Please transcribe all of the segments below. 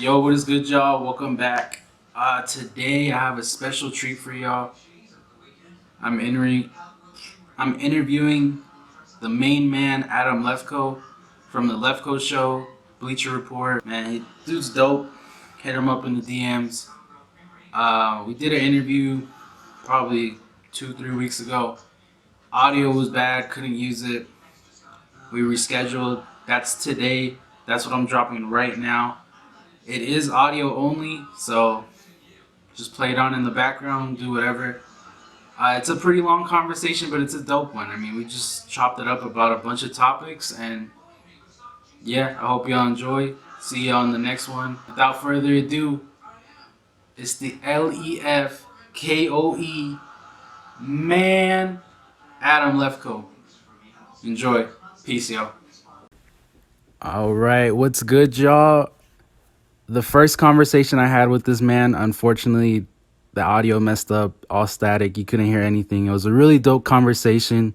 Yo, what is good, y'all? Welcome back. Today I have a special treat for y'all. I'm entering. I'm interviewing the main man, Adam Lefkoe, from the Lefkoe Show, Bleacher Report. Man, dude's dope. Hit him up in the DMs. We did an interview probably 2, 3 weeks ago. Audio was bad, couldn't use it. We rescheduled. That's today. That's what I'm dropping right now. It is audio only, so just play it on in the background, do whatever. It's a pretty long conversation, but it's a dope one. I mean, we just chopped it up about a bunch of topics, and yeah, I hope y'all enjoy. See y'all on the next one. Without further ado, it's the Lefkoe man, Adam Lefkoe. Enjoy. Peace, y'all. All right, what's good, y'all? The first conversation I had with this man, unfortunately, the audio messed up, all static. You couldn't hear anything. It was a really dope conversation.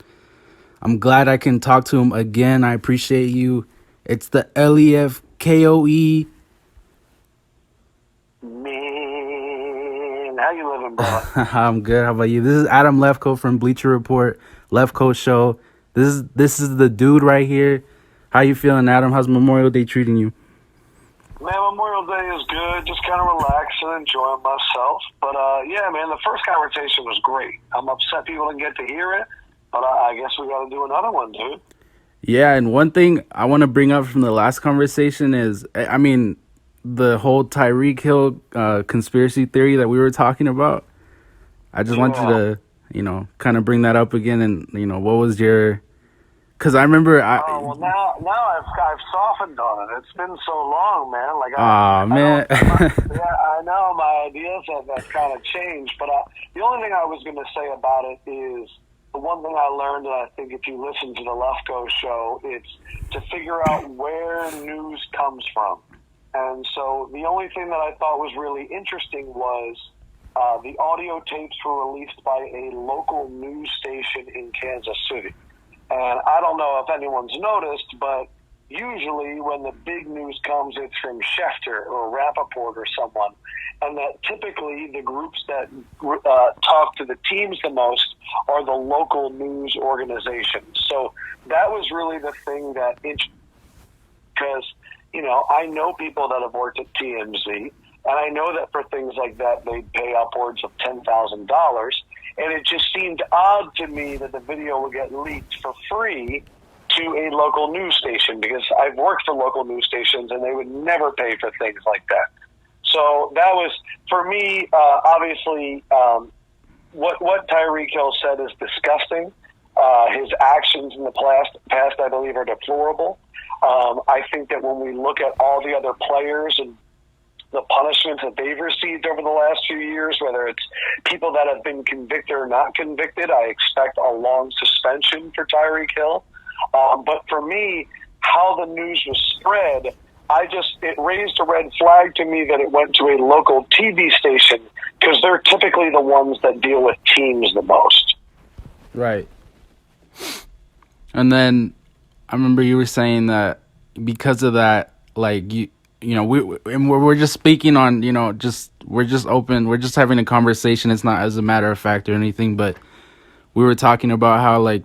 I'm glad I can talk to him again. I appreciate you. It's the Lefkoe. Man, how you living, bro? I'm good. How about you? This is Adam Lefkoe from Bleacher Report, Lefkoe Show. This is the dude right here. How you feeling, Adam? How's Memorial Day treating you? Man, Memorial Day is good. Just kind of relaxing, enjoying myself. But yeah, man, the first conversation was great. I'm upset people didn't get to hear it, but I guess we got to do another one, dude. Yeah, and one thing I want to bring up from the last conversation is, I mean, the whole Tyreek Hill conspiracy theory that we were talking about. I just want you Yeah. to, kind of bring that up again, and what was your? Because I remember, Oh well, now I've softened on it. It's been so long, man. Like aw, I don't. man. Yeah, I know my ideas have kind of changed, but the only thing I was going to say about it is the one thing I learned, and I think if you listen to the Lefkoe show, it's to figure out where news comes from. And so the only thing that I thought was really interesting was the audio tapes were released by a local news station in Kansas City. And I don't know if anyone's noticed, but usually when the big news comes, it's from Schefter or Rappaport or someone. And that typically the groups that talk to the teams the most are the local news organizations. So that was really the thing that, because, I know people that have worked at TMZ, and I know that for things like that, they pay upwards of $10,000. And it just seemed odd to me that the video would get leaked for free to a local news station, because I've worked for local news stations and they would never pay for things like that. So that was, for me, obviously, what Tyreek Hill said is disgusting. His actions in the past, I believe, are deplorable. I think that when we look at all the other players and the punishments that they've received over the last few years, whether it's people that have been convicted or not convicted, I expect a long suspension for Tyreek Hill. But for me, how the news was spread, it raised a red flag to me that it went to a local TV station, because they're typically the ones that deal with teams the most. Right. And then I remember you were saying that because of that, like we're just speaking on, we're just open, we're just having a conversation. It's not as a matter of fact or anything, but we were talking about how, like,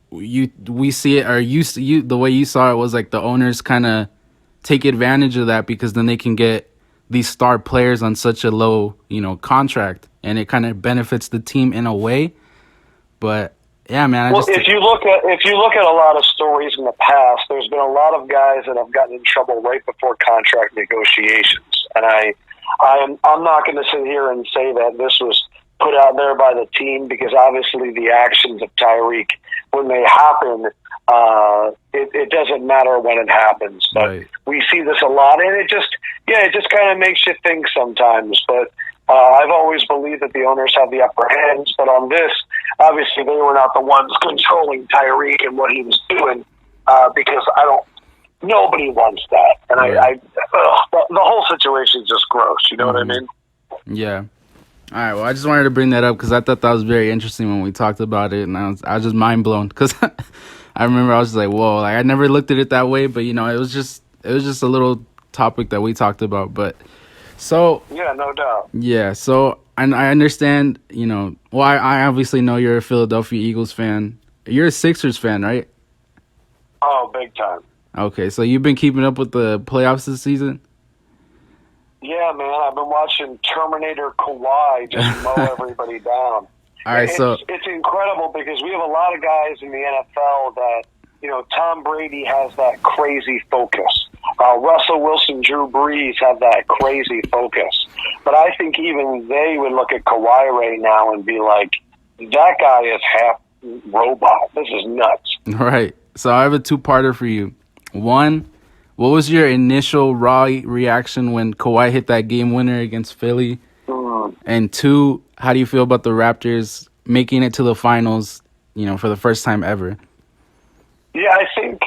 we see it, or you the way you saw it was like the owners kind of take advantage of that, because then they can get these star players on such a low, contract, and it kind of benefits the team in a way. But yeah, man, If you look at a lot of stories in the past, there's been a lot of guys that have gotten in trouble right before contract negotiations, and I'm not going to sit here and say that this was put out there by the team, because obviously the actions of Tyreek, when they happen, it doesn't matter when it happens. But right. We see this a lot, and it just kind of makes you think sometimes. But I've always believed that the owners have the upper hands, but on this, obviously they were not the ones controlling Tyreek and what he was doing, because nobody wants that. And Right. the whole situation is just gross. You know what I mean? Yeah. All right. Well, I just wanted to bring that up because I thought that was very interesting when we talked about it, and I was just mind blown, because I remember I was just like, whoa, like I never looked at it that way, but it was just a little topic that we talked about. But so Yeah, no doubt. yeah, so and I understand, well, I obviously know you're a Philadelphia Eagles fan. You're a Sixers fan, right? Oh, big time. Okay, so you've been keeping up with the playoffs this season? Yeah, man, I've been watching Terminator Kawhi just mow everybody down. All right, so It's incredible because we have a lot of guys in the NFL that, Tom Brady has that crazy focus. Russell Wilson, Drew Brees have that crazy focus. But I think even they would look at Kawhi right now and be like, that guy is half robot. This is nuts. right. So I have a two-parter for you. One, what was your initial raw reaction when Kawhi hit that game winner against Philly? And two, how do you feel about the Raptors making it to the finals, for the first time ever? Yeah, I think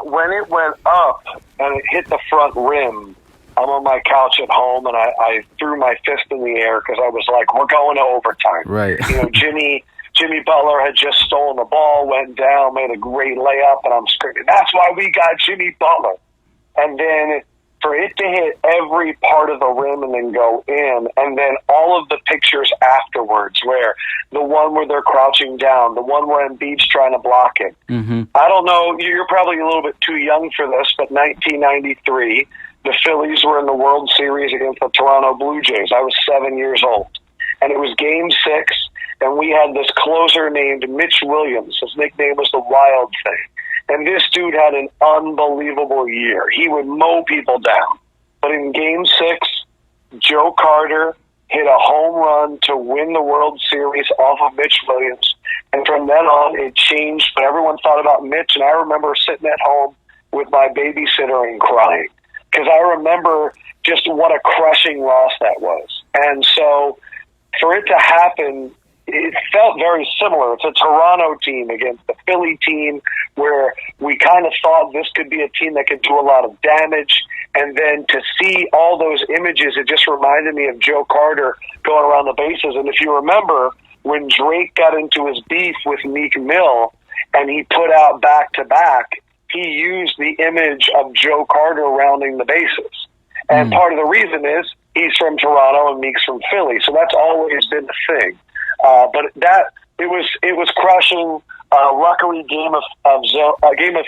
when it went up and it hit the front rim, I'm on my couch at home and I threw my fist in the air because I was like, we're going to overtime. Right. Jimmy Butler had just stolen the ball, went down, made a great layup, and I'm screaming, that's why we got Jimmy Butler. And then for it to hit every part of the rim and then go in, and then all of the pictures afterwards, where the one where they're crouching down, the one where Embiid's trying to block it. Mm-hmm. I don't know, you're probably a little bit too young for this, but 1993, the Phillies were in the World Series against the Toronto Blue Jays. I was 7 years old. And it was Game 6, and we had this closer named Mitch Williams. His nickname was the Wild Thing. And this dude had an unbelievable year. He would mow people down. But in Game 6, Joe Carter hit a home run to win the World Series off of Mitch Williams. And from then on, it changed. But everyone thought about Mitch. And I remember sitting at home with my babysitter and crying. Because I remember just what a crushing loss that was. And so for it to happen, it felt very similar. It's a Toronto team against the Philly team where we kind of thought this could be a team that could do a lot of damage. And then to see all those images, it just reminded me of Joe Carter going around the bases. And if you remember, when Drake got into his beef with Meek Mill and he put out back-to-back, he used the image of Joe Carter rounding the bases. And part of the reason is he's from Toronto and Meek's from Philly. So that's always been the thing. But it was crushing. Luckily, Game of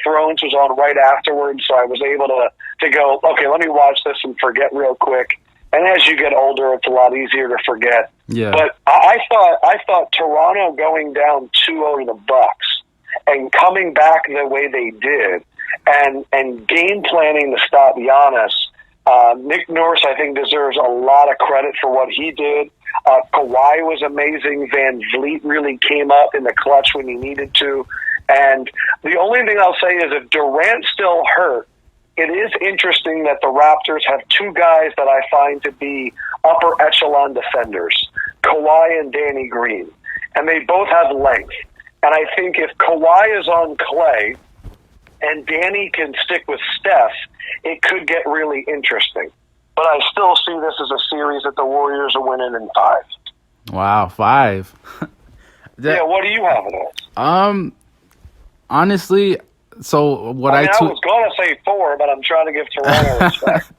Thrones was on right afterwards, so I was able to go, okay, let me watch this and forget real quick. And as you get older, it's a lot easier to forget. Yeah. But I thought Toronto going down 2-0 to the Bucks and coming back the way they did, and game planning to stop Giannis. Nick Nurse, I think, deserves a lot of credit for what he did. Kawhi was amazing. Van Vliet really came up in the clutch when he needed to. And the only thing I'll say is if Durant's still hurt, it is interesting that the Raptors have two guys that I find to be upper echelon defenders, Kawhi and Danny Green. And they both have length. And I think if Kawhi is on Clay and Danny can stick with Steph, it could get really interesting. But I still see this as a series that the Warriors are winning in 5. Wow, 5. Yeah, what do you have in it? Honestly, so what I was going to say 4, but I'm trying to give Toronto respect.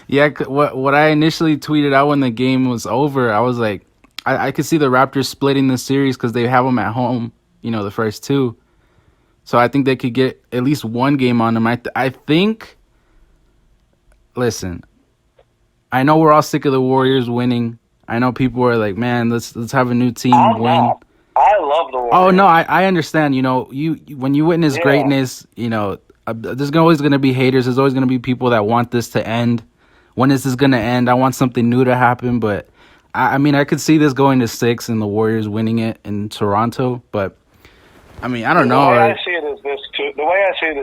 Yeah, what I initially tweeted out when the game was over, I was like, I could see the Raptors splitting the series because they have them at home, the first 2. So I think they could get at least one game on them. I think, listen, I know we're all sick of the Warriors winning. I know people are like, man, let's have a new team win. I love the Warriors. Oh, no, I understand. You when you witness greatness, there's always going to be haters. There's always going to be people that want this to end. When is this going to end? I want something new to happen. But, I could see this going to 6 and the Warriors winning it in Toronto. But, I don't know. The way I see it is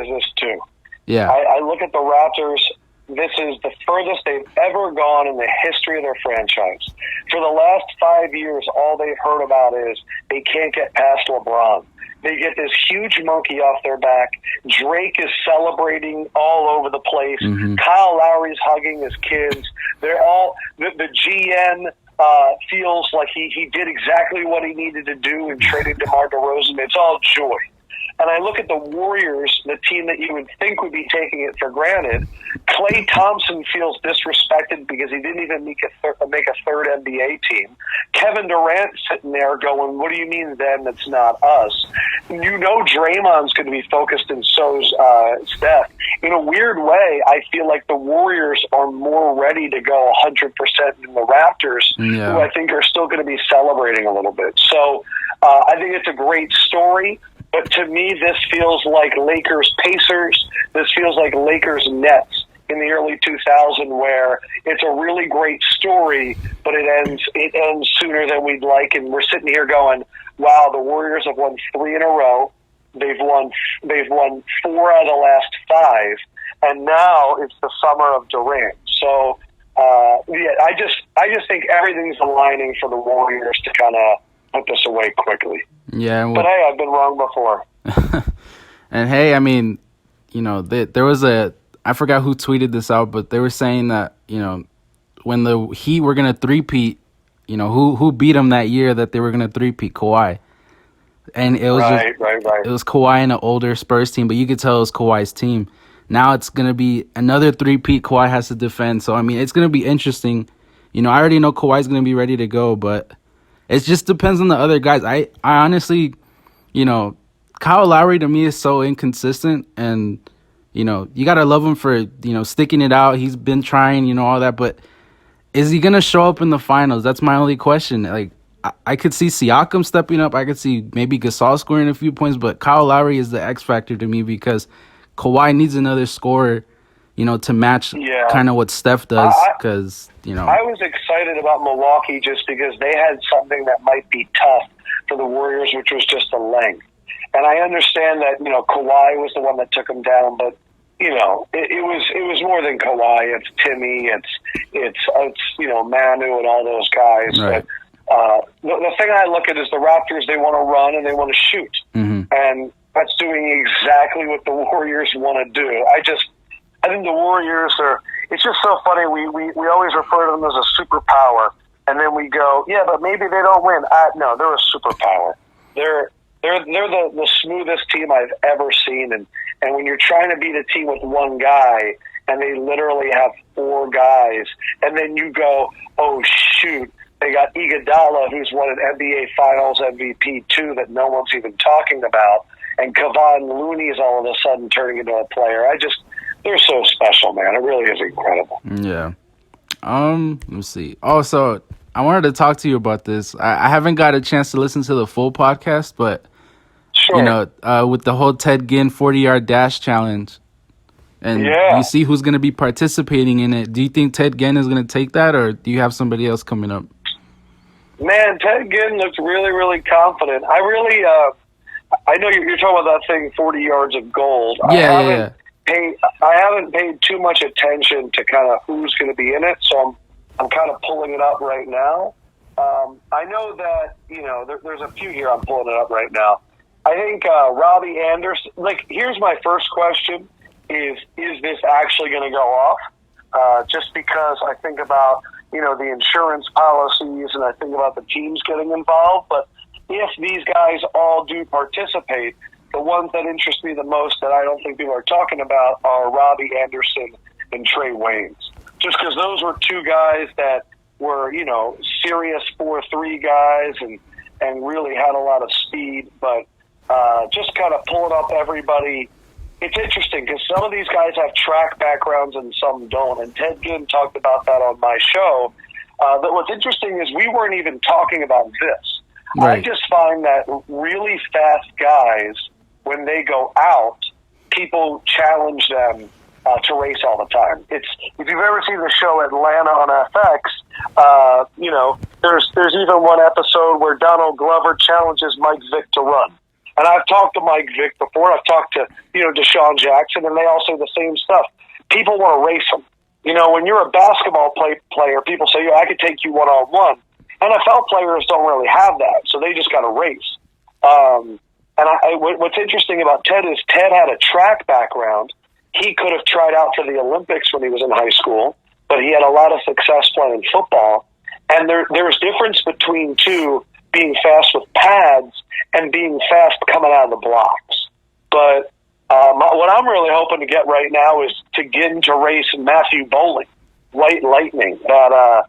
this, too. Yeah. I look at the Raptors. This is the furthest they've ever gone in the history of their franchise. For the last 5 years, all they've heard about is they can't get past LeBron. They get this huge monkey off their back. Drake is celebrating all over the place. Mm-hmm. Kyle Lowry's hugging his kids. They're all the GM feels like he did exactly what he needed to do in trading DeMar DeRozan. It's all joy. and I look at the Warriors, the team that you would think would be taking it for granted. Klay Thompson feels disrespected because he didn't even make a third NBA team. Kevin Durant sitting there going, what do you mean then it's not us? You know Draymond's going to be focused, and so's Steph. In a weird way, I feel like the Warriors are more ready to go 100% than the Raptors, who I think are still going to be celebrating a little bit. So I think it's a great story, but to me this feels like Lakers-Pacers. This feels like Lakers-Nets in the early 2000s, where it's a really great story, but it ends sooner than we'd like, and we're sitting here going, wow, the Warriors have won 3 in a row. They've won 4 out of the last 5, and now it's the summer of Durant. So I just think everything's aligning for the Warriors to kind of put this away quickly. Yeah, but hey, I've been wrong before. And hey, I mean, there was I forgot who tweeted this out, but they were saying that when the Heat were gonna three-peat, who beat them that year that they were gonna three-peat? Kawhi. And it was right. It was Kawhi and an older Spurs team, but you could tell it was Kawhi's team. Now it's gonna be another three-peat. Kawhi has to defend, so I mean it's gonna be interesting. I already know Kawhi's gonna be ready to go, but it just depends on the other guys. I honestly, Kyle Lowry to me is so inconsistent, and you gotta love him for sticking it out. He's been trying, all that, but is he gonna show up in the finals? That's my only question. Like I could see Siakam stepping up. I could see maybe Gasol scoring a few points, but Kyle Lowry is the X factor to me because Kawhi needs another scorer, to match kind of what Steph does. Because I was excited about Milwaukee just because they had something that might be tough for the Warriors, which was just the length. And I understand that Kawhi was the one that took him down, but it was more than Kawhi. It's Timmy, it's Manu and all those guys. Right. But the thing I look at is the Raptors. They want to run and they want to shoot, and that's doing exactly what the Warriors want to do. I think the Warriors are. It's just so funny. We always refer to them as a superpower, and then we go, yeah, but maybe they don't win. No, they're a superpower. They're the smoothest team I've ever seen, and when you're trying to beat a team with one guy, and they literally have 4 guys, and then you go, oh shoot, they got Iguodala, who's won an NBA Finals MVP too, that no one's even talking about, and Kevon Looney's all of a sudden turning into a player. They're so special, man. It really is incredible. Yeah. Let's see. Also, I wanted to talk to you about this. I haven't got a chance to listen to the full podcast, but sure. With the whole Ted Ginn 40-yard dash challenge, and you see who's going to be participating in it. Do you think Ted Ginn is going to take that, or do you have somebody else coming up? Man, Ted Ginn looks really, really confident. I really, I know you're talking about that thing, 40 yards of gold. Yeah. I haven't paid too much attention to kind of who's going to be in it, so I'm kind of pulling it up right now. I know that, there's a few here. I'm pulling it up right now. I think Robbie Anderson, here's my first question, is this actually going to go off? Just because I think about, the insurance policies and I think about the teams getting involved. But if these guys all do participate, the ones that interest me the most that I don't think people are talking about are Robbie Anderson and Trey Waynes. Just because those were 2 guys that were, serious 4-3 guys and really had a lot of speed. But just kind of pulling up everybody, it's interesting because some of these guys have track backgrounds and some don't. And Ted Ginn talked about that on my show. But what's interesting is we weren't even talking about this. Right. I just find that really fast guys, when they go out, people challenge them to race all the time. If you've ever seen the show Atlanta on FX, there's even one episode where Donald Glover challenges Mike Vick to run. And I've talked to Mike Vick before. I've talked to Deshaun Jackson, and they all say the same stuff. People want to race them. When you're a basketball player, people say, I could take you one-on-one. NFL players don't really have that, so they just got to race. What's interesting about Ted is Ted had a track background. He could have tried out for the Olympics when he was in high school, but he had a lot of success playing football. And there's difference between being fast with pads and being fast coming out of the blocks. But what I'm really hoping to get right now is to get into race Matthew Bowling, White Lightning, that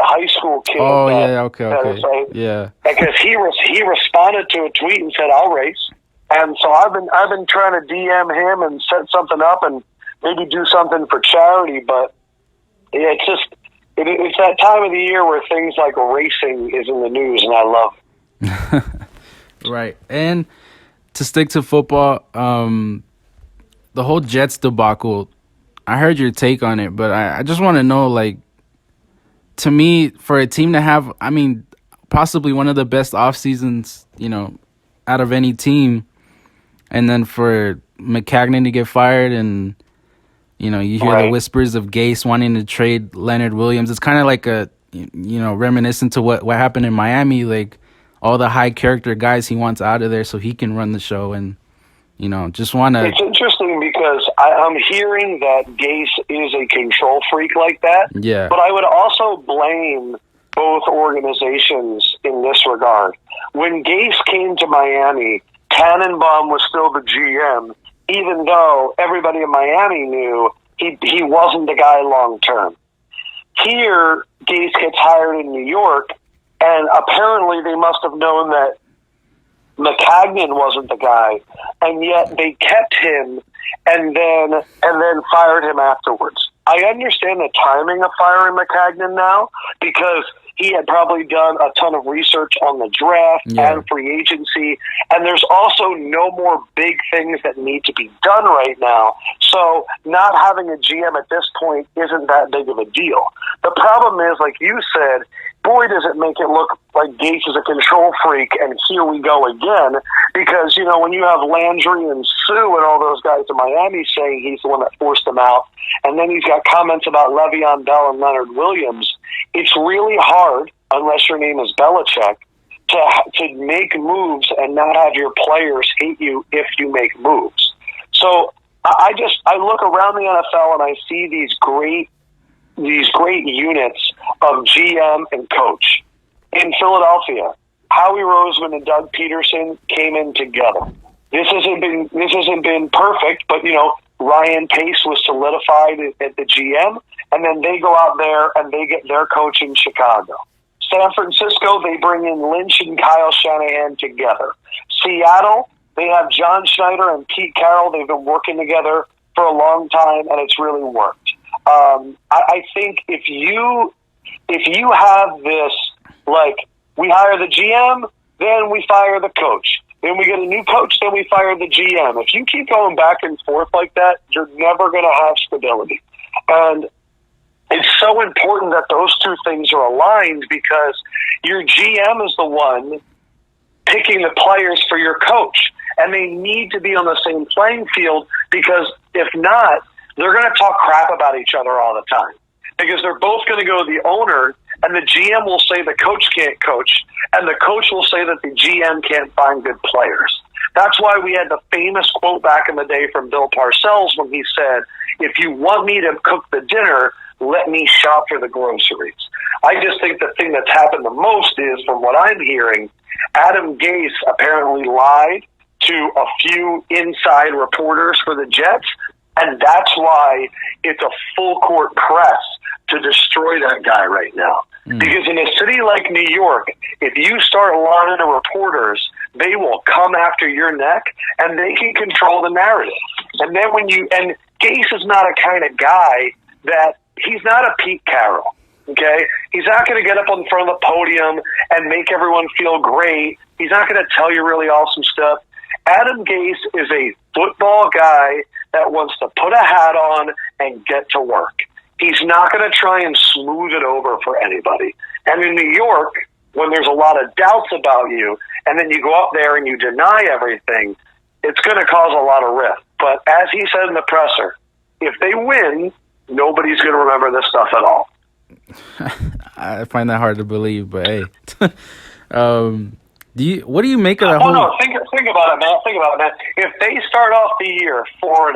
high school kid. Oh, yeah, okay. Yeah. Because he responded to a tweet and said, "I'll race." And so I've been trying to DM him and set something up and maybe do something for charity. But yeah, it's that time of the year where things like racing is in the news, and I love it. Right. And to stick to football, the whole Jets debacle, I heard your take on it, but I just want to know, like, to me, for a team to have, I mean, possibly one of the best off seasons, out of any team, and then for McCagnon to get fired, and you hear the whispers of Gase wanting to trade Leonard Williams. It's kind of like reminiscent to what happened in Miami, like all the high character guys he wants out of there so he can run the show, and just want to. It's interesting because I'm hearing that Gase is a control freak like that. Yeah. But I would also blame both organizations in this regard. When Gase came to Miami, Tannenbaum was still the GM, even though everybody in Miami knew he wasn't the guy long term. Here, Gase gets hired in New York, and apparently they must have known that McCagnon wasn't the guy, and yet they kept him and then fired him afterwards. I understand the timing of firing McCagnon now because he had probably done a ton of research on the draft and free agency, and there's also no more big things that need to be done right now. So not having a GM at this point isn't that big of a deal. The problem is, like you said, boy, does it make it look like Gase is a control freak, and here we go again. Because, when you have Landry and Sue and all those guys in Miami saying he's the one that forced them out, and then he's got comments about Le'Veon Bell and Leonard Williams, it's really hard, unless your name is Belichick, to make moves and not have your players hate you if you make moves. So I look around the NFL and I see these great units of GM and coach. In Philadelphia, Howie Roseman and Doug Peterson came in together. This hasn't been perfect, but Ryan Pace was solidified at the GM, and then they go out there and they get their coach in Chicago. San Francisco, they bring in Lynch and Kyle Shanahan together. Seattle, they have John Schneider and Pete Carroll. They've been working together for a long time, and it's really worked. I think if you have this, like, we hire the GM, then we fire the coach. Then we get a new coach, then we fire the GM. If you keep going back and forth like that, you're never going to have stability. And it's so important that those two things are aligned because your GM is the one picking the players for your coach. And they need to be on the same playing field because if not, they're going to talk crap about each other all the time. Because they're both going to go to the owner, and the GM will say the coach can't coach, and the coach will say that the GM can't find good players. That's why we had the famous quote back in the day from Bill Parcells when he said, "If you want me to cook the dinner, let me shop for the groceries." I just think the thing that's happened the most is, from what I'm hearing, Adam Gase apparently lied to a few inside reporters for the Jets, and that's why it's a full court press to destroy that guy right now. Because in a city like New York, if you start lying to reporters, they will come after your neck and they can control the narrative. And then and Gase is not a kind of guy that, he's not a Pete Carroll, okay? He's not going to get up on front of the podium and make everyone feel great. He's not going to tell you really awesome stuff. Adam Gase is a football guy that wants to put a hat on and get to work. He's not going to try and smooth it over for anybody. And in New York, when there's a lot of doubts about you, and then you go up there and you deny everything, it's going to cause a lot of rift. But as he said in the presser, if they win, nobody's going to remember this stuff at all. I find that hard to believe, but hey. What do you make of that whole... No, think about it, man. Think about it, man. If they start off the year 4-0,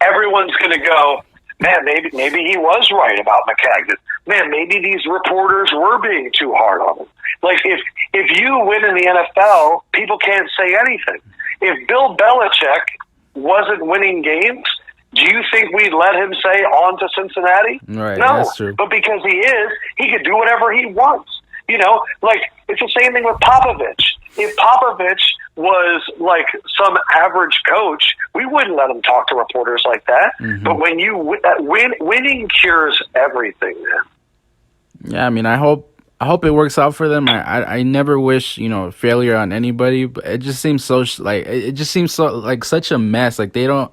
everyone's going to go, man, maybe he was right about McCagnon. Man, maybe these reporters were being too hard on him. Like, if you win in the NFL, people can't say anything. If Bill Belichick wasn't winning games, do you think we'd let him say on to Cincinnati? Right, No, that's true. but because he is, he could do whatever he wants. You know, like it's the same thing with Popovich. If Popovich was like some average coach, we wouldn't let him talk to reporters like that. Mm-hmm. But when you winning cures everything, man. Yeah, I mean, I hope it works out for them. I never wish failure on anybody, but it just seems so it just seems so like such a mess. Like they don't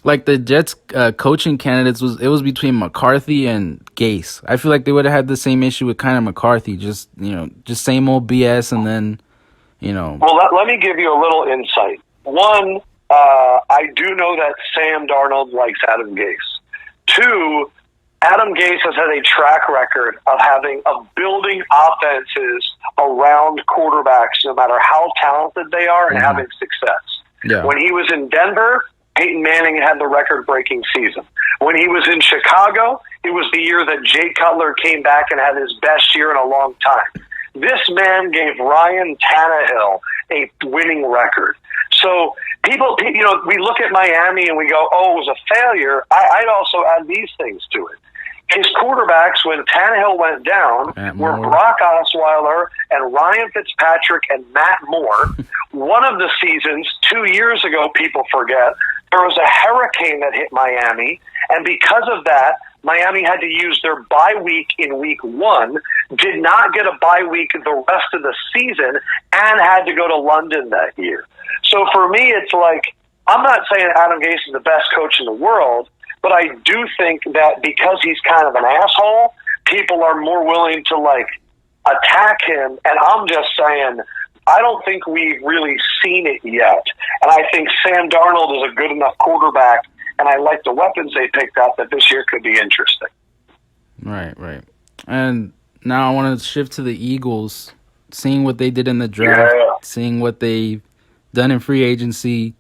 like the Jets coaching candidates was between McCarthy and Gase. I feel like they would have had the same issue with kind of McCarthy, just same old BS, and then Well, let me give you a little insight. One, I do know that Sam Darnold likes Adam Gase. Two, Adam Gase has had a track record of building offenses around quarterbacks, no matter how talented they are, and having success. Yeah. When he was in Denver, Peyton Manning had the record-breaking season. When he was in Chicago, it was the year that Jay Cutler came back and had his best year in a long time. This man gave Ryan Tannehill a winning record. So people, we look at Miami and we go, oh, it was a failure. I'd also add these things to it. His quarterbacks, when Tannehill went down, were Brock Osweiler and Ryan Fitzpatrick and Matt Moore. One of the seasons, 2 years ago, people forget, there was a hurricane that hit Miami, and because of that, Miami had to use their bye week in week 1, did not get a bye week the rest of the season, and had to go to London that year. So for me, it's like, I'm not saying Adam Gase is the best coach in the world, but I do think that because he's kind of an asshole, people are more willing to attack him. And I'm just saying, I don't think we've really seen it yet. And I think Sam Darnold is a good enough quarterback, and I like the weapons they picked up, that this year could be interesting. Right. And now I want to shift to the Eagles, seeing what they did in the draft, seeing what they've done in free agency,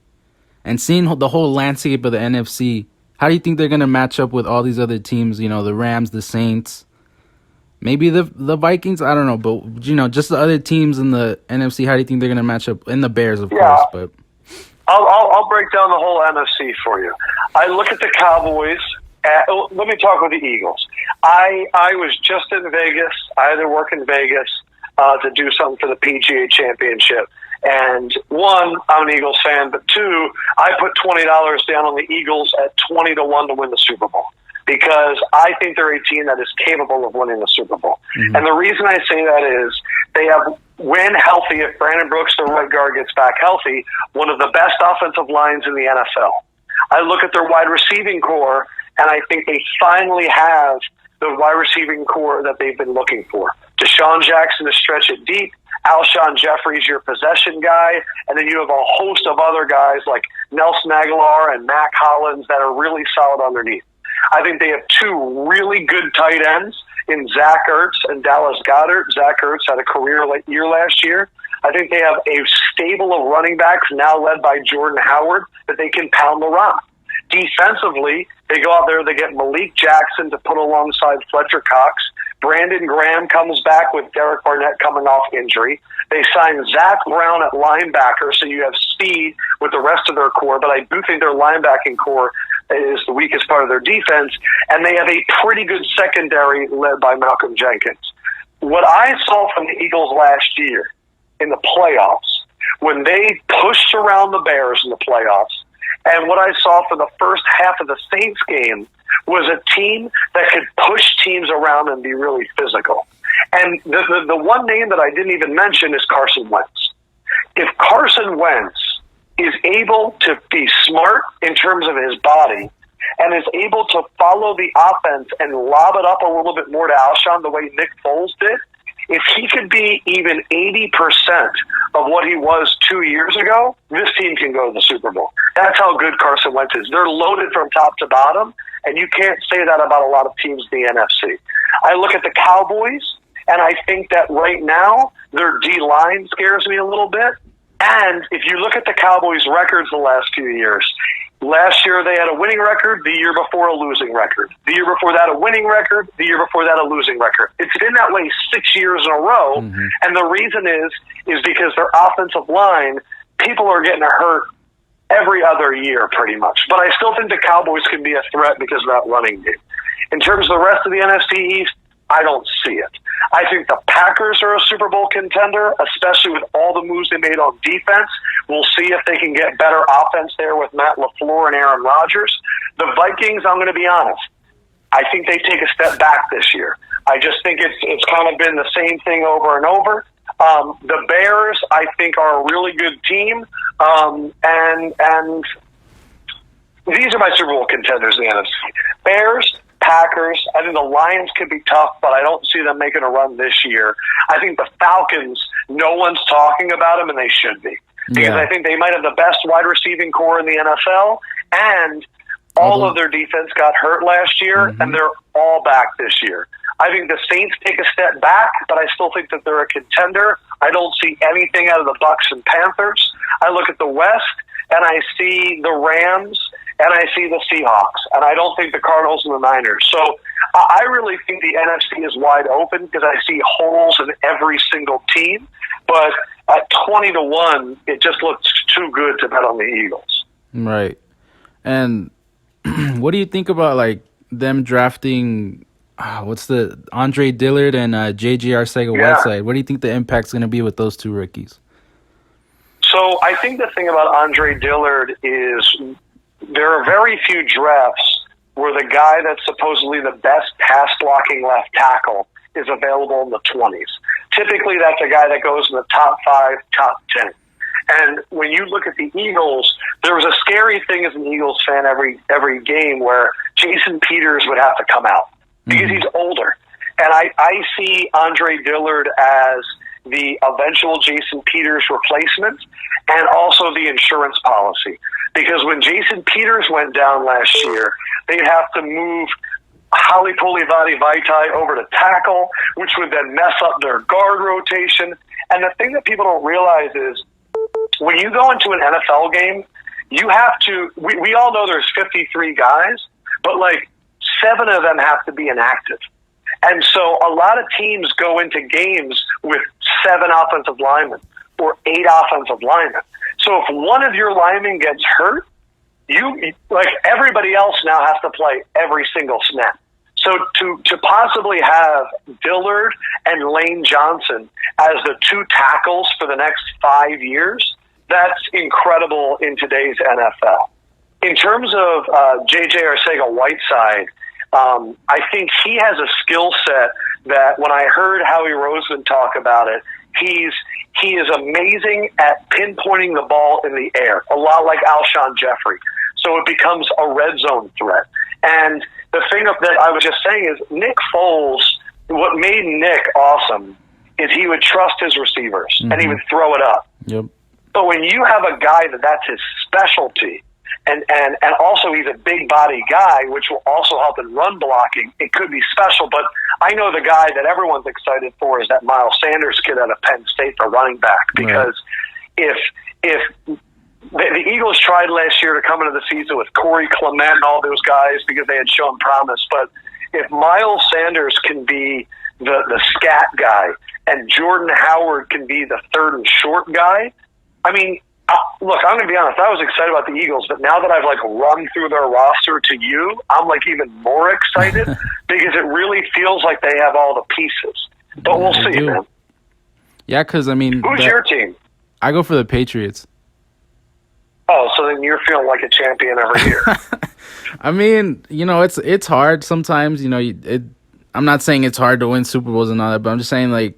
and seeing the whole landscape of the NFC. How do you think they're going to match up with all these other teams, the Rams, the Saints, maybe the Vikings? I don't know, but, just the other teams in the NFC, how do you think they're going to match up? And the Bears, of course. But I'll break down the whole NFC for you. I look at the Cowboys. Let me talk with the Eagles. I was just in Vegas. I had to work in Vegas to do something for the PGA Championship. And one, I'm an Eagles fan, but two, I put $20 down on the Eagles at 20-1 to win the Super Bowl, because I think they're a team that is capable of winning the Super Bowl. Mm-hmm. And the reason I say that is they have, when healthy, if Brandon Brooks, the right guard, gets back healthy, one of the best offensive lines in the NFL. I look at their wide receiving core, and I think they finally have the wide receiving core that they've been looking for. Deshaun Jackson to stretch it deep. Alshon Jeffrey's your possession guy, and then you have a host of other guys like Nelson Aguilar and Mac Hollins that are really solid underneath. I think they have two really good tight ends in Zach Ertz and Dallas Goedert. Zach Ertz had a career year last year. I think they have a stable of running backs now led by Jordan Howard that they can pound the rock. Defensively, they go out there, they get Malik Jackson to put alongside Fletcher Cox. Brandon Graham comes back with Derek Barnett coming off injury. They sign Zach Brown at linebacker, so you have speed with the rest of their core, but I do think their linebacking core is the weakest part of their defense, and they have a pretty good secondary led by Malcolm Jenkins. What I saw from the Eagles last year in the playoffs, when they pushed around the Bears in the playoffs, and what I saw for the first half of the Saints game was a team that could push teams around and be really physical. And the one name that I didn't even mention is Carson Wentz. If Carson Wentz is able to be smart in terms of his body and is able to follow the offense and lob it up a little bit more to Alshon the way Nick Foles did, if he could be even 80% of what he was 2 years ago, this team can go to the Super Bowl. That's how good Carson Wentz is. They're loaded from top to bottom, and you can't say that about a lot of teams in the NFC. I look at the Cowboys, and I think that right now their D-line scares me a little bit. And if you look at the Cowboys' records the last few years, last year they had a winning record, the year before a losing record. The year before that a winning record, the year before that a losing record. It's been that way 6 years in a row, and the reason is because their offensive line, people are getting hurt every other year pretty much. But I still think the Cowboys can be a threat because of that running game. In terms of the rest of the NFC East, I don't see it. I think the Packers are a Super Bowl contender, especially with all the moves they made on defense. We'll see if they can get better offense there with Matt LaFleur and Aaron Rodgers. The Vikings, I'm going to be honest, I think they take a step back this year. I just think it's kind of been the same thing over and over. The Bears, I think, are a really good team, and these are my Super Bowl contenders in the NFC. Bears, Packers, I think the Lions could be tough, but I don't see them making a run this year. I think the Falcons, no one's talking about them, and they should be. Because I think they might have the best wide receiving core in the NFL, and all of their defense got hurt last year, and they're all back this year. I think the Saints take a step back, but I still think that they're a contender. I don't see anything out of the Bucs and Panthers. I look at the West, and I see the Rams, and I see the Seahawks, and I don't think the Cardinals and the Niners. So I really think the NFC is wide open because I see holes in every single team. But at 20-1, it just looks too good to bet on the Eagles. Right. And what do you think about like them drafting? What's the Andre Dillard and J.J. Arcega-Whiteside? What do you think the impact's going to be with those two rookies? So I think the thing about Andre Dillard is there are very few drafts where the guy that's supposedly the best pass-blocking left tackle is available in the 20s. Typically, that's a guy that goes in the top 5, top 10. And when you look at the Eagles, there was a scary thing as an Eagles fan every game where Jason Peters would have to come out because he's older. And I see Andre Dillard as the eventual Jason Peters replacement and also the insurance policy. Because when Jason Peters went down last year, they'd have to move Halipoli Vaitai over to tackle, which would then mess up their guard rotation. And the thing that people don't realize is when you go into an NFL game, you have to, we all know there's 53 guys, but like 7 of them have to be inactive. And so a lot of teams go into games with 7 offensive linemen or 8 offensive linemen. So if one of your linemen gets hurt, you like everybody else now has to play every single snap. So to possibly have Dillard and Lane Johnson as the 2 tackles for the next 5 years, that's incredible in today's NFL. In terms of J.J. Arcega-Whiteside, I think he has a skill set that when I heard Howie Roseman talk about it, he is amazing at pinpointing the ball in the air, a lot like Alshon Jeffrey. So it becomes a red zone threat. And the thing that I was just saying is Nick Foles, what made Nick awesome is he would trust his receivers and he would throw it up. Yep. But when you have a guy that's his specialty, and also he's a big body guy, which will also help in run blocking, it could be special. But I know the guy that everyone's excited for is that Miles Sanders kid out of Penn State, the running back. Because if the Eagles tried last year to come into the season with Corey Clement and all those guys because they had shown promise. But if Miles Sanders can be the scat guy and Jordan Howard can be the third and short guy, I mean, look, I'm going to be honest. I was excited about the Eagles, but now that I've run through their roster to you, I'm even more excited because it really feels like they have all the pieces. But we'll see, man. Yeah, because I mean, who's your team? I go for the Patriots. Oh, so then you're feeling like a champion every year. I mean, it's hard sometimes. I'm not saying it's hard to win Super Bowls and all that, but I'm just saying,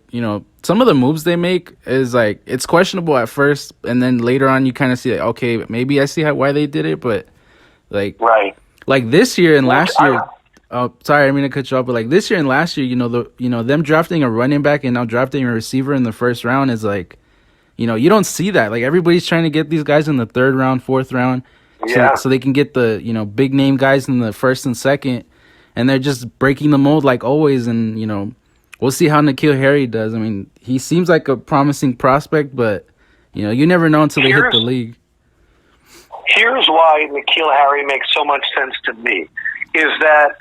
some of the moves they make is, it's questionable at first, and then later on you kind of see, okay, maybe I see why they did it, but, right. Like this year and last year, sorry, I mean to cut you off, but, this year and last year, them drafting a running back and now drafting a receiver in the first round is, you don't see that. Everybody's trying to get these guys in the 3rd round, 4th round, so they can get the, big name guys in the 1st and 2nd. And they're just breaking the mold like always. And, we'll see how N'Keal Harry does. I mean, he seems like a promising prospect, but, you never know until they hit the league. Here's why N'Keal Harry makes so much sense to me, is that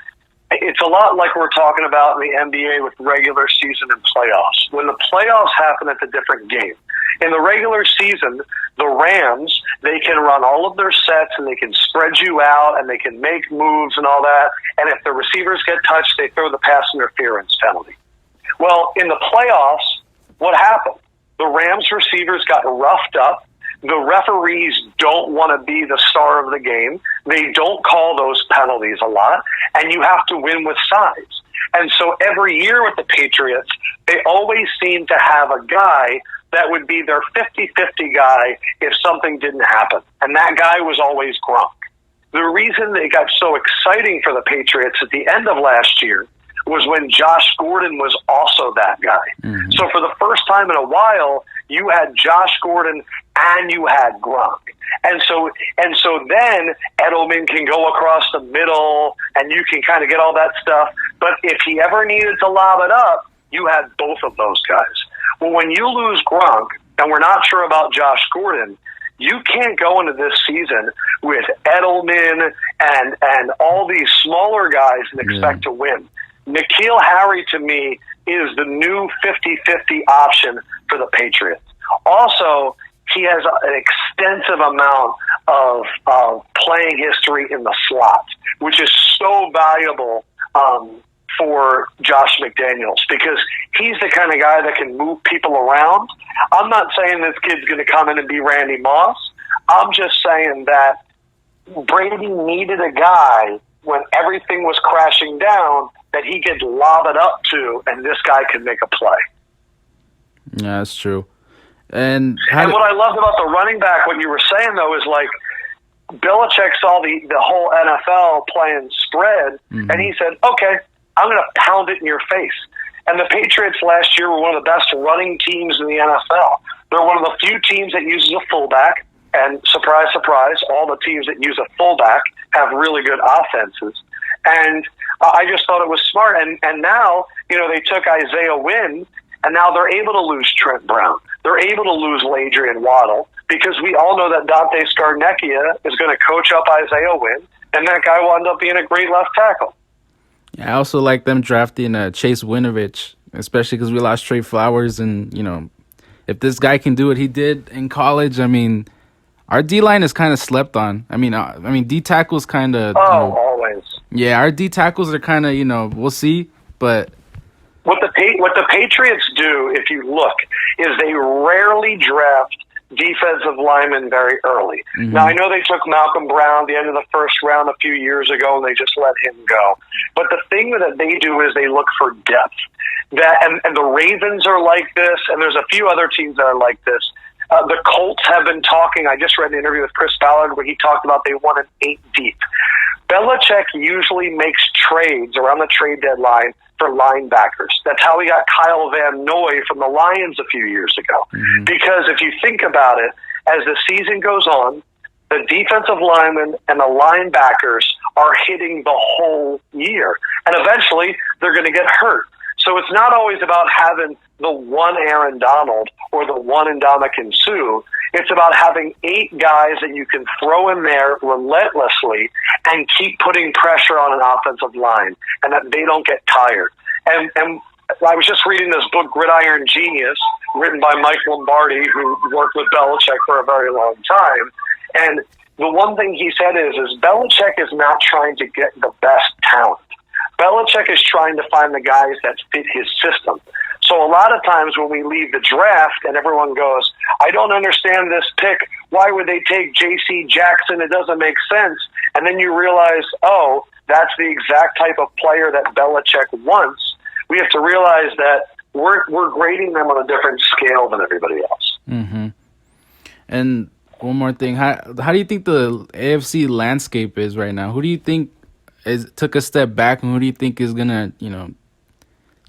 it's a lot like we're talking about in the NBA with regular season and playoffs. When the playoffs happen, it's a different game. In the regular season, the Rams, they can run all of their sets and they can spread you out and they can make moves and all that. And if the receivers get touched, they throw the pass interference penalty. Well, in the playoffs, what happened? The Rams receivers got roughed up. The referees don't want to be the star of the game. They don't call those penalties a lot, and you have to win with size. And so every year with the Patriots, they always seem to have a guy that would be their 50-50 guy if something didn't happen. And that guy was always Gronk. The reason they got so exciting for the Patriots at the end of last year was when Josh Gordon was also that guy. Mm-hmm. So for the first time in a while, you had Josh Gordon and you had Gronk. And so then Edelman can go across the middle and you can kind of get all that stuff. But if he ever needed to lob it up, you had both of those guys. Well, when you lose Gronk, and we're not sure about Josh Gordon, you can't go into this season with Edelman and all these smaller guys and expect to win. N'Keal Harry, to me, is the new 50-50 option for the Patriots. Also, he has an extensive amount of playing history in the slot, which is so valuable for Josh McDaniels because he's the kind of guy that can move people around. I'm not saying this kid's going to come in and be Randy Moss. I'm just saying that Brady needed a guy when everything was crashing down that he could lob it up to, and this guy could make a play. Yeah, that's true. And what I loved about the running back, what you were saying, though, is like Belichick saw the whole NFL playing spread, and he said, okay, I'm going to pound it in your face. And the Patriots last year were one of the best running teams in the NFL. They're one of the few teams that uses a fullback, and surprise, surprise, all the teams that use a fullback have really good offenses. And I just thought it was smart. And now, they took Isaiah Wynn, and now they're able to lose Trent Brown. They're able to lose Ladrian Waddle because we all know that Dante Scarnecchia is going to coach up Isaiah Wynn, and that guy will end up being a great left tackle. Yeah, I also like them drafting Chase Winovich, especially because we lost Trey Flowers. And, if this guy can do what he did in college, our D-line is kind of slept on. D-tackles kind of... always. Yeah, our D-tackles are kind of, we'll see, but... What the Patriots do, if you look, is they rarely draft defensive linemen very early. Mm-hmm. Now, I know they took Malcolm Brown at the end of the first round a few years ago, and they just let him go. But the thing that they do is they look for depth. And the Ravens are like this, and there's a few other teams that are like this. The Colts have been talking. I just read an interview with Chris Ballard where he talked about they want an 8 deep. Belichick usually makes trades around the trade deadline for linebackers. That's how we got Kyle Van Noy from the Lions a few years ago. Mm-hmm. Because if you think about it, as the season goes on, the defensive linemen and the linebackers are hitting the whole year. And eventually, they're going to get hurt. So it's not always about having the one Aaron Donald or the one Ndamukong Suh. It's about having 8 guys that you can throw in there relentlessly and keep putting pressure on an offensive line and that they don't get tired. And I was just reading this book, Gridiron Genius, written by Mike Lombardi, who worked with Belichick for a very long time. And the one thing he said is Belichick is not trying to get the best talent. Belichick is trying to find the guys that fit his system. So a lot of times when we leave the draft and everyone goes, I don't understand this pick. Why would they take J.C. Jackson? It doesn't make sense. And then you realize, that's the exact type of player that Belichick wants. We have to realize that we're grading them on a different scale than everybody else. Mm-hmm. And one more thing. How do you think the AFC landscape is right now? Who do you think took a step back, and who do you think is going to,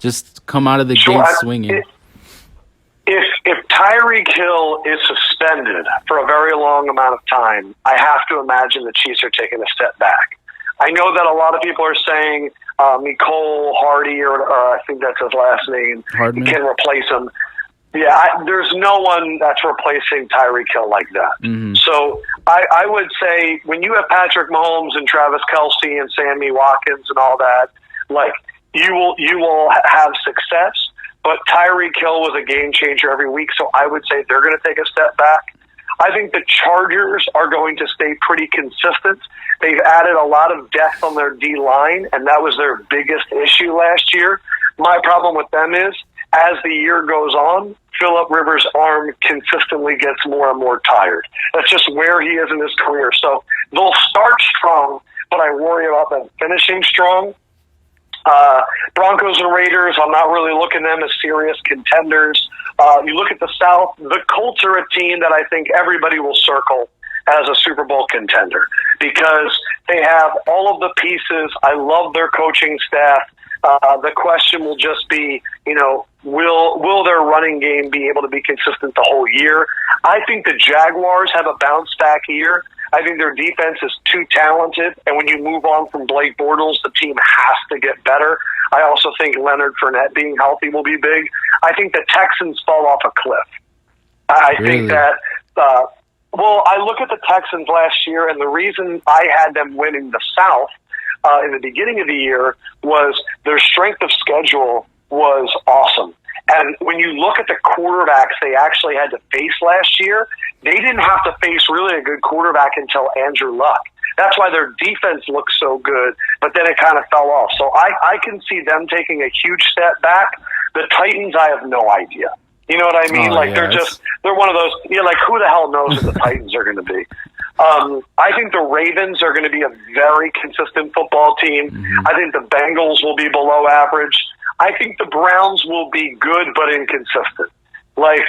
just come out of the gate swinging? If Tyreek Hill is suspended for a very long amount of time, I have to imagine the Chiefs are taking a step back. I know that a lot of people are saying Nicole Hardy, or I think that's his last name, Hardman can replace him. Yeah, there's no one that's replacing Tyreek Hill like that. Mm-hmm. So I would say when you have Patrick Mahomes and Travis Kelce and Sammy Watkins and all that, like you will have success. but Tyreek Hill was a game changer every week, so I would say they're going to take a step back. I think the Chargers are going to stay pretty consistent. They've added a lot of depth on their D-line, and that was their biggest issue last year. My problem with them is, as the year goes on, Phillip Rivers' arm consistently gets more and more tired. That's just where he is in his career. So they'll start strong, but I worry about them finishing strong. Broncos and Raiders, I'm not really looking at them as serious contenders. You look at the South, the Colts are a team that I think everybody will circle as a Super Bowl contender because they have all of the pieces. I love their coaching staff. The question will just be, will their running game be able to be consistent the whole year? I think the Jaguars have a bounce back year. I think their defense is too talented, and when you move on from Blake Bortles, the team has to get better. I also think Leonard Fournette being healthy will be big. I think the Texans fall off a cliff. I think that, I look at the Texans last year, and the reason I had them winning the South in the beginning of the year was their strength of schedule was awesome. And when you look at the quarterbacks they actually had to face last year, they didn't have to face really a good quarterback until Andrew Luck. That's why their defense looked so good, but then it kind of fell off. So I can see them taking a huge step back. The Titans, I have no idea. You know what I mean? They're one of those, who the hell knows what the Titans are going to be? I think the Ravens are going to be a very consistent football team. Mm-hmm. I think the Bengals will be below average. I think the Browns will be good but inconsistent. Like,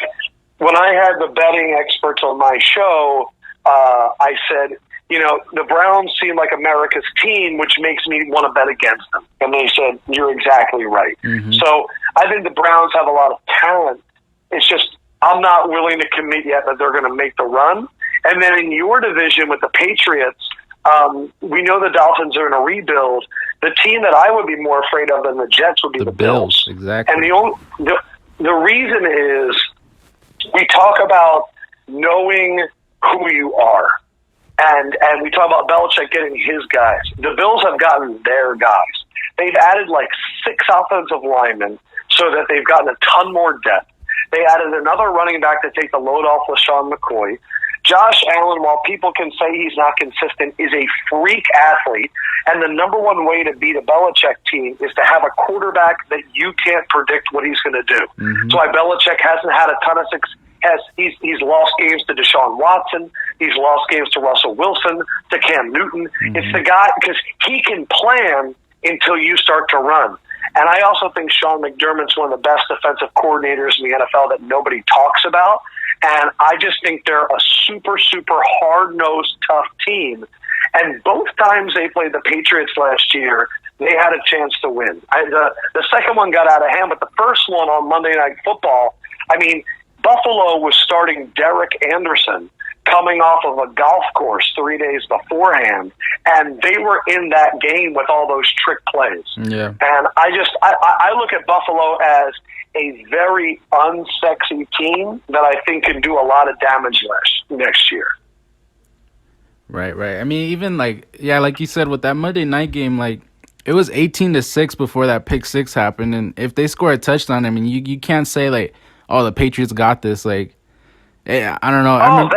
when I had the betting experts on my show, I said, the Browns seem like America's team, which makes me want to bet against them. And they said, you're exactly right. Mm-hmm. So I think the Browns have a lot of talent. It's just I'm not willing to commit yet that they're going to make the run. And then in your division with the Patriots, we know the Dolphins are in a rebuild. The team that I would be more afraid of than the Jets would be the Bills. Exactly. And the reason is we talk about knowing who you are. And we talk about Belichick getting his guys. The Bills have gotten their guys. They've added like 6 offensive linemen so that they've gotten a ton more depth. They added another running back to take the load off LaShawn McCoy. Josh Allen, while people can say he's not consistent, is a freak athlete. And the number one way to beat a Belichick team is to have a quarterback that you can't predict what he's going to do. Mm-hmm. So why Belichick hasn't had a ton of success. He's lost games to Deshaun Watson. He's lost games to Russell Wilson, to Cam Newton. Mm-hmm. It's the guy, because he can plan until you start to run. And I also think Sean McDermott's one of the best defensive coordinators in the NFL that nobody talks about. And I just think they're a super, super hard-nosed, tough team. And both times they played the Patriots last year, they had a chance to win. The second one got out of hand, but the first one on Monday Night Football, Buffalo was starting Derek Anderson coming off of a golf course 3 days beforehand, and they were in that game with all those trick plays. Yeah. And I look at Buffalo as a very unsexy team that I think can do a lot of damage next year. Right. I mean, even like you said, with that Monday night game, it was 18-6 before that pick six happened, and if they score a touchdown, I mean, you can't say the Patriots got this. I don't know.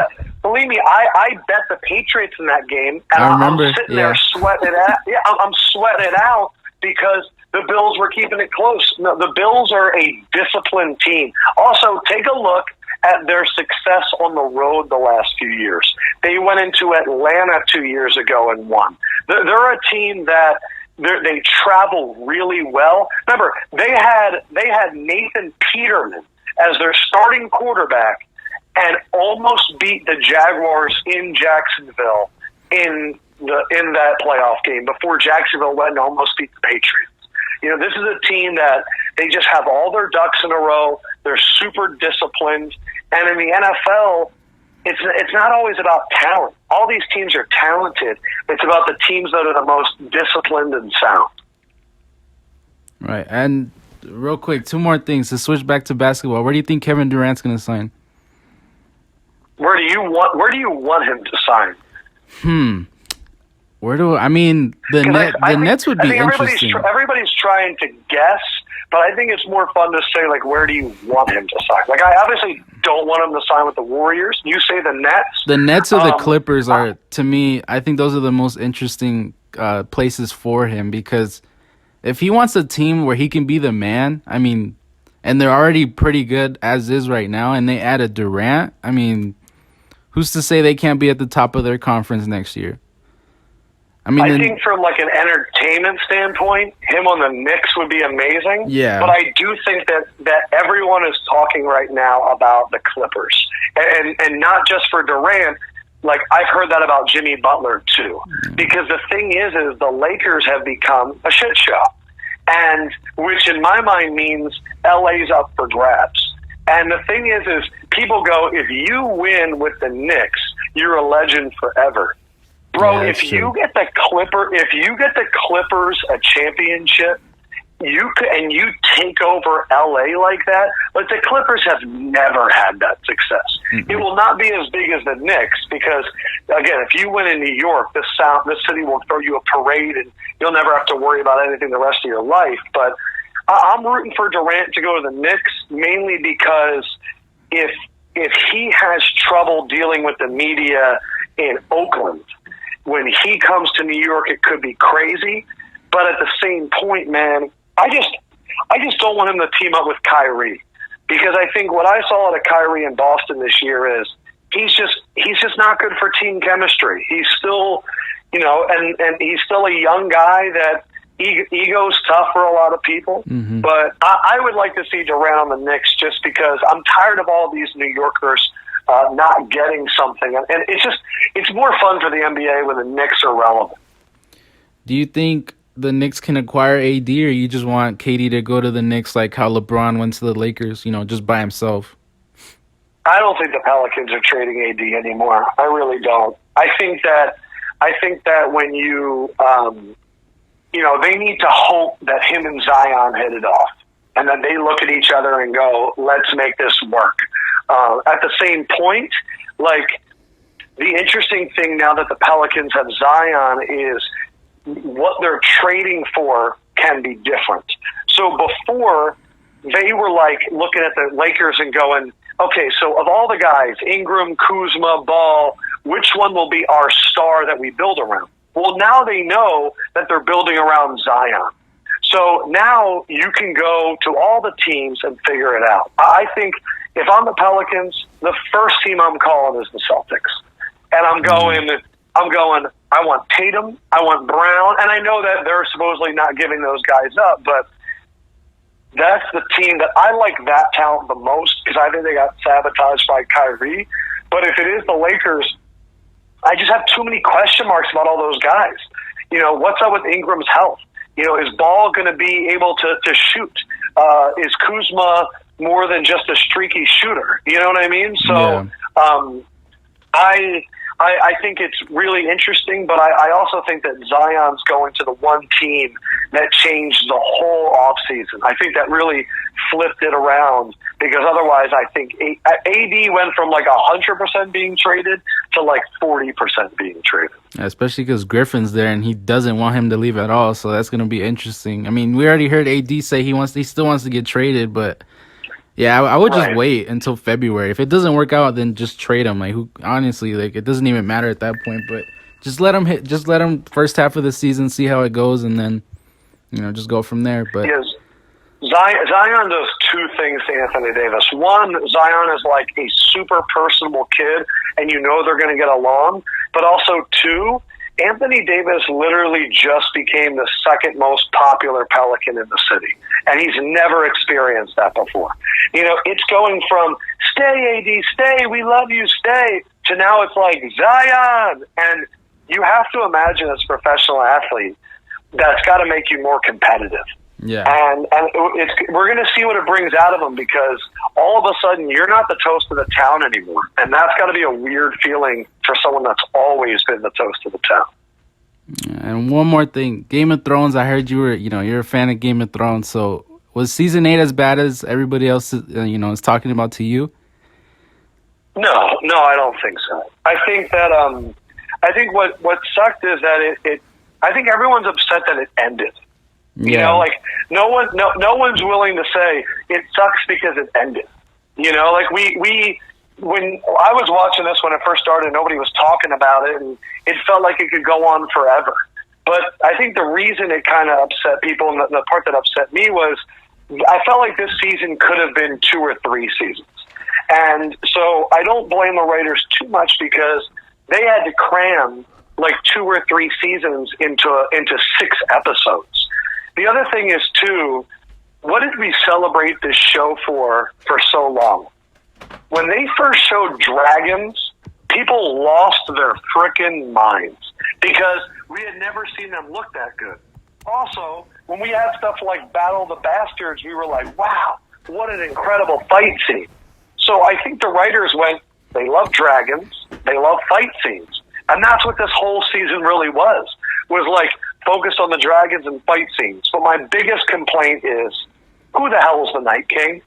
Believe me, I bet the Patriots in that game, and I'm sitting there sweating it out. Yeah, I'm sweating it out because the Bills were keeping it close. No, the Bills are a disciplined team. Also, take a look at their success on the road the last few years. They went into Atlanta 2 years ago and won. They're a team that they travel really well. Remember, they had Nathan Peterman as their starting quarterback and almost beat the Jaguars in Jacksonville in that playoff game before Jacksonville went and almost beat the Patriots. This is a team that they just have all their ducks in a row. They're super disciplined. And in the NFL, it's not always about talent. All these teams are talented. It's about the teams that are the most disciplined and sound. Right. And real quick, 2 more things to switch back to basketball. Where do you think Kevin Durant's going to sign? Where do you want him to sign? The Nets would be interesting. Everybody's trying to guess, but I think it's more fun to say, like, where do you want him to sign? Like, I obviously don't want him to sign with the Warriors. You say the Nets. The Nets or the Clippers are, to me, I think those are the most interesting places for him, because if he wants a team where he can be the man, I mean, and they're already pretty good as is right now, and they add a Durant, I mean, who's to say they can't be at the top of their conference next year? I think from like an entertainment standpoint, him on the Knicks would be amazing. Yeah. But I do think that everyone is talking right now about the Clippers. And not just for Durant. Like, I've heard that about Jimmy Butler too. Because the thing is the Lakers have become a shit show. And which in my mind means LA's up for grabs. And the thing is people go, if you win with the Knicks, you're a legend forever. Bro, if you get the Clippers a championship, you take over LA like that, but the Clippers have never had that success. Mm-hmm. It will not be as big as the Knicks because, again, if you win in New York, this city will throw you a parade and you'll never have to worry about anything the rest of your life. But I'm rooting for Durant to go to the Knicks mainly because if he has trouble dealing with the media in Oakland, when he comes to New York, it could be crazy. But at the same point, man, I just don't want him to team up with Kyrie, because I think what I saw out of Kyrie in Boston this year is he's just not good for team chemistry. He's still, and he's still a young guy that ego's tough for a lot of people. Mm-hmm. But I would like to see Durant on the Knicks just because I'm tired of all these New Yorkers not getting something. And it's more fun for the NBA when the Knicks are relevant. Do you think the Knicks can acquire AD, or you just want KD to go to the Knicks like how LeBron went to the Lakers, just by himself? I don't think the Pelicans are trading AD anymore. I really don't. I think that when you, they need to hope that him and Zion hit it off, and then they look at each other and go, let's make this work. At the same point, like, the interesting thing now that the Pelicans have Zion is what they're trading for can be different. So before, they were like looking at the Lakers and going, okay, so of all the guys, Ingram, Kuzma, Ball, which one will be our star that we build around? Well, now they know that they're building around Zion. So now you can go to all the teams and figure it out. I think if I'm the Pelicans, the first team I'm calling is the Celtics. And I'm going, I want Tatum, I want Brown, and I know that they're supposedly not giving those guys up, but that's the team that I like that talent the most because I think they got sabotaged by Kyrie. But if it is the Lakers, I just have too many question marks about all those guys. What's up with Ingram's health? Is Ball going to be able to shoot? Is Kuzma more than just a streaky shooter? You know what I mean? So I think it's really interesting, but I also think that Zion's going to the one team that changed the whole offseason. I think that really flipped it around because otherwise I think AD went from like 100% being traded to like 40% being traded. Yeah, especially because Griffin's there and he doesn't want him to leave at all, so that's going to be interesting. I mean, we already heard AD say he still wants to get traded, but yeah, I would just wait until February. If it doesn't work out, then just trade him. Like, honestly, like, it doesn't even matter at that point. But just let him first half of the season, see how it goes, and then just go from there. But yes, Zion does two things to Anthony Davis. One, Zion is like a super personable kid, and they're going to get along. But also, two, Anthony Davis literally just became the second most popular Pelican in the city. And he's never experienced that before. It's going from, stay, AD, stay, we love you, stay, to now it's like, Zion! And you have to imagine as a professional athlete, that's got to make you more competitive. Yeah. And we're going to see what it brings out of him because all of a sudden you're not the toast of the town anymore. And that's got to be a weird feeling for someone that's always been the toast of the town. And one more thing, Game of Thrones, I heard you're a fan of Game of Thrones. So was season 8 as bad as everybody else, is talking about to you? No, I don't think so. I think that, I think what sucked is that I think everyone's upset that it ended. You know, like no one's willing to say it sucks because it ended. You know, like when I was watching this when it first started, nobody was talking about it, and it felt like it could go on forever. But I think the reason it kind of upset people, and the part that upset me was, I felt like this season could have been 2 or 3 seasons. And so I don't blame the writers too much because they had to cram like 2 or 3 seasons into 6 episodes. The other thing is, too, what did we celebrate this show for so long? When they first showed dragons, people lost their frickin' minds because we had never seen them look that good. Also, when we had stuff like Battle of the Bastards, we were like, wow, what an incredible fight scene. So I think the writers went, they love dragons, they love fight scenes. And that's what this whole season really was like focused on the dragons and fight scenes. But my biggest complaint is, who the hell is the Night King?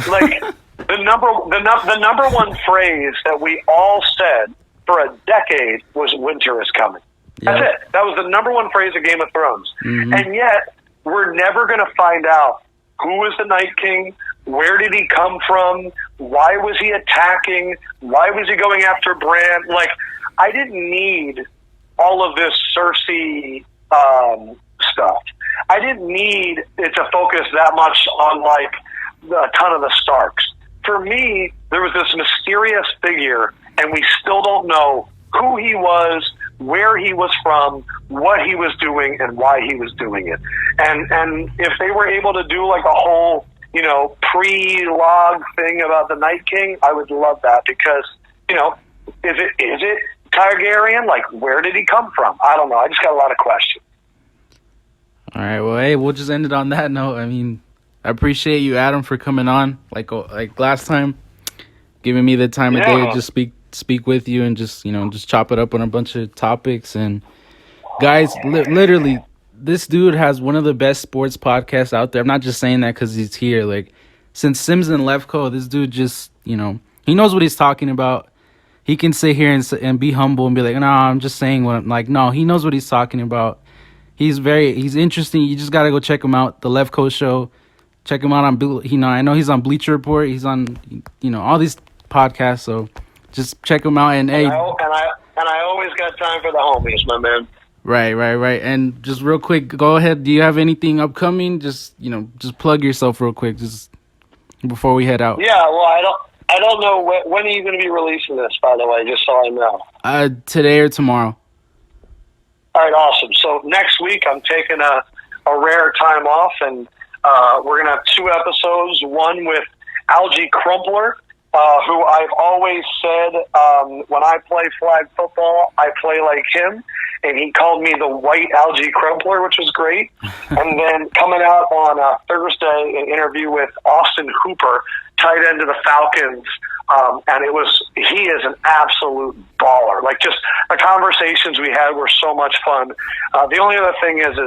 Like, the number one phrase that we all said for a decade was "winter is coming." That's it. That was the number one phrase of Game of Thrones. Mm-hmm. And yet, we're never going to find out who is the Night King, where did he come from, why was he attacking, why was he going after Bran. Like, I didn't need all of this Cersei stuff. I didn't need it to focus that much on, like, a ton of the Starks. For me, there was this mysterious figure, and we still don't know who he was, where he was from, what he was doing, and why he was doing it. And if they were able to do like a whole, you know, pre-log thing about the Night King, I would love that because, you know, is it Targaryen? Like, where did he come from? I don't know. I just got a lot of questions. All right. Well, hey, we'll just end it on that note. I mean, I appreciate you, Adam, for coming on like last time, giving me the time of day to just speak with you and just, you know, just chop it up on a bunch of topics. And guys, literally, this dude has one of the best sports podcasts out there. I'm not just saying that because he's here. Like, since Sims and Lefkoe, this dude just, you know, he knows what he's talking about. He can sit here and be humble and be like, no, I'm just saying what I'm like. No, he knows what he's talking about. He's interesting. You just got to go check him out. The Lefkoe Show. Check him out on, you know, I know he's on Bleacher Report. He's on, you know, all these podcasts. So just check him out. And hey, I always got time for the homies, my man. Right. And just real quick, go ahead. Do you have anything upcoming? Just, you know, just plug yourself real quick, just before we head out. Yeah. Well, I don't know when are you going to be releasing this, by the way, just so I know. Today or tomorrow. All right. Awesome. So next week I'm taking a rare time off, and we're going to have 2 episodes, one with Algie Crumpler, who I've always said when I play flag football, I play like him, and he called me the white Algie Crumpler, which was great. And then coming out on Thursday, an interview with Austin Hooper, tight end of the Falcons, and he is an absolute baller. Like, just the conversations we had were so much fun. The only other thing is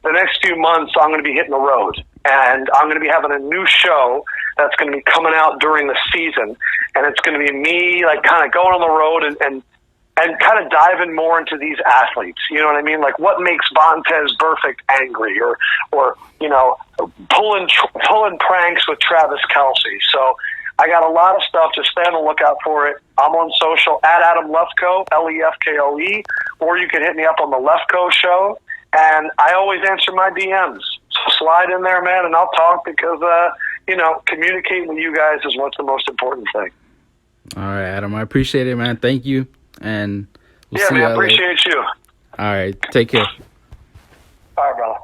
the next few months I'm going to be hitting the road, and I'm going to be having a new show that's going to be coming out during the season, and it's going to be me, like, kind of going on the road and kind of diving more into these athletes. You know what I mean? Like, what makes Vontez Burfict angry, or you know, pulling pranks with Travis Kelce. So I got a lot of stuff. Just stay on the lookout for it. I'm on social at Adam Lefkoe, Lefkoe, or you can hit me up on the Lefkoe Show. And I always answer my DMs. So slide in there, man, and I'll talk because, you know, communicating with you guys is what's the most important thing. All right, Adam. I appreciate it, man. Thank you. And we'll see you later. I appreciate you. All right. Take care. All right, brother.